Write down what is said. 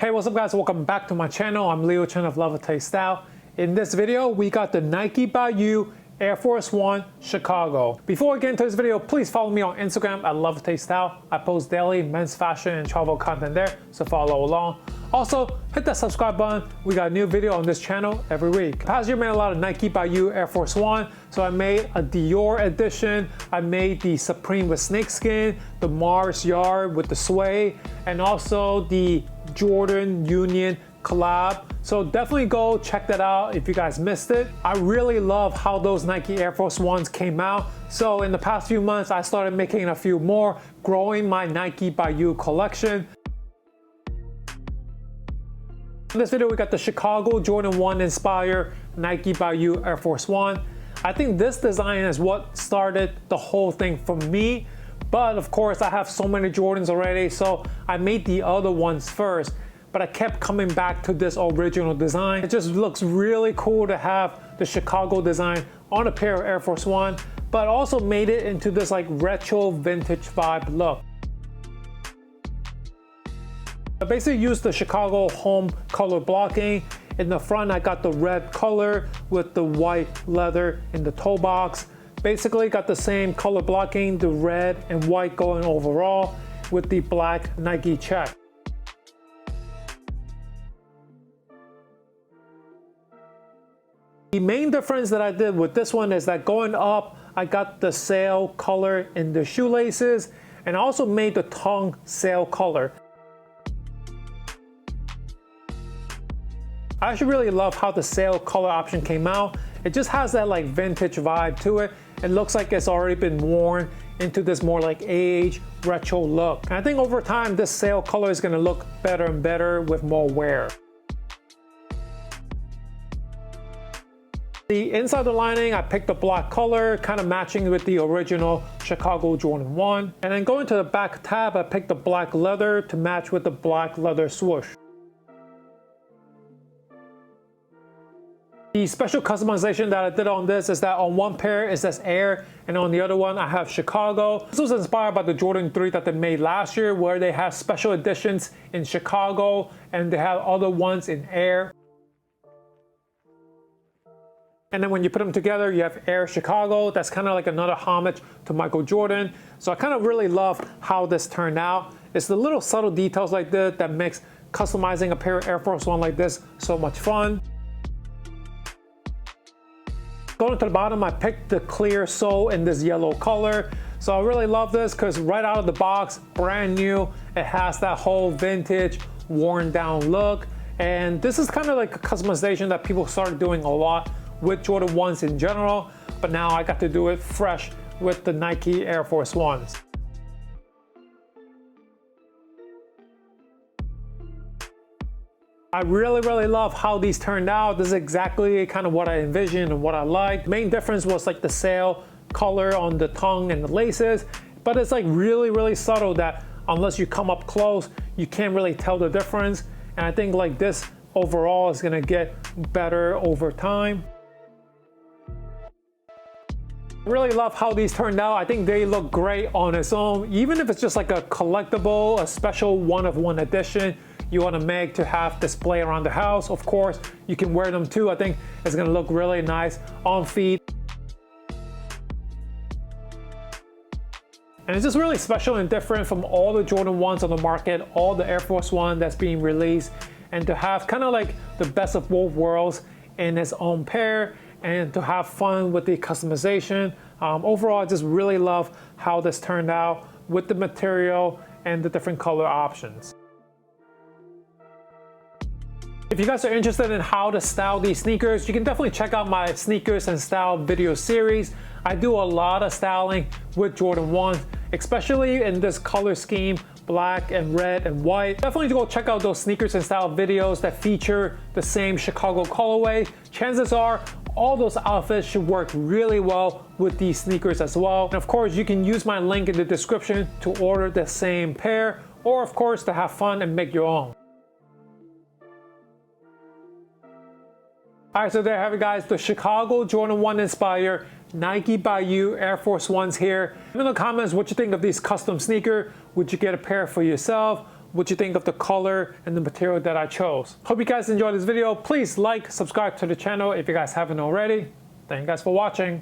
Hey, what's up guys? Welcome back to my channel. I'm Leo Chen of Levitate Style. In this video, we got the Nike by You Air Force One Chicago. Before I get into this video, please follow me on Instagram at Levitate Style. I post daily men's fashion and travel content there, so follow along. Also, hit that subscribe button. We got a new video on this channel every week. Past year, I made a lot of Nike by You Air Force One. So I made a Dior edition. I made the Supreme with snakeskin, the Mars Yard with the suede, and also the Jordan Union collab. So definitely go check that out if you guys missed it. I really love how those Nike Air Force Ones came out. So in the past few months, I started making a few more, growing my Nike by You collection. In this video, we got the Chicago Jordan 1 inspired Nike by You Air Force One. I think this design is what started the whole thing for me. But of course, I have so many Jordans already, so I made the other ones first. But I kept coming back to this original design. It just looks really cool to have the Chicago design on a pair of Air Force One, but also made it into this like retro vintage vibe look. I basically used the Chicago home color blocking. In the front, I got the red color with the white leather in the toe box. Basically got the same color blocking, the red and white going overall with the black Nike check. The main difference that I did with this one is that going up, I got the sail color in the shoelaces, and I also made the tongue sail color. I actually really love how the sail color option came out. It just has that like vintage vibe to it. It looks like it's already been worn into this more like age retro look. And I think over time, this sail color is gonna look better and better with more wear. The inside the lining, I picked the black color, kind of matching with the original Chicago Jordan 1. And then going to the back tab, I picked the black leather to match with the black leather swoosh. The special customization that I did on this is that on one pair it says Air, and on the other one I have Chicago. This was inspired by the Jordan 3 that they made last year, where they have special editions in Chicago and they have other ones in Air. And then when you put them together, you have Air Chicago. That's kind of like another homage to Michael Jordan. So I kind of really love how this turned out. It's the little subtle details like this that makes customizing a pair of Air Force One like this so much fun. Going to the bottom, I picked the clear sole in this yellow color. So I really love this because right out of the box, brand new, it has that whole vintage, worn down look. And this is kind of like a customization that people started doing a lot with Jordan 1s in general, but now I got to do it fresh with the Nike Air Force Ones. I really love how these turned out. This is exactly kind of what I envisioned and what I liked. The main difference was like the sail color on the tongue and the laces, but it's like really subtle that unless you come up close, you can't really tell the difference. And I think like this overall is gonna get better over time. I really love how these turned out. I think they look great on its own. Even if it's just like a collectible, a special one-of-one edition you want to make to have display around the house, of course, you can wear them too. I think it's going to look really nice on feet. And it's just really special and different from all the Jordan 1s on the market, all the Air Force One that's being released, and to have kind of like the best of both worlds in its own pair, and to have fun with the customization. Overall, I just really love how this turned out with the material and the different color options. If you guys are interested in how to style these sneakers, you can definitely check out my sneakers and style video series. I do a lot of styling with Jordan 1, especially in this color scheme, black and red and white. Definitely go check out those sneakers and style videos that feature the same Chicago colorway. Chances are all those outfits should work really well with these sneakers as well. And of course, you can use my link in the description to order the same pair, or of course to have fun and make your own. All right, so there you have it guys, the Chicago Jordan 1 inspired Nike by You Air Force Ones here. Leave in the comments what you think of these custom sneaker. Would you get a pair for yourself? what you think of the color and the material that I chose. Hope you guys enjoyed this video. Please like, subscribe to the channel if you guys haven't already. Thank you guys for watching.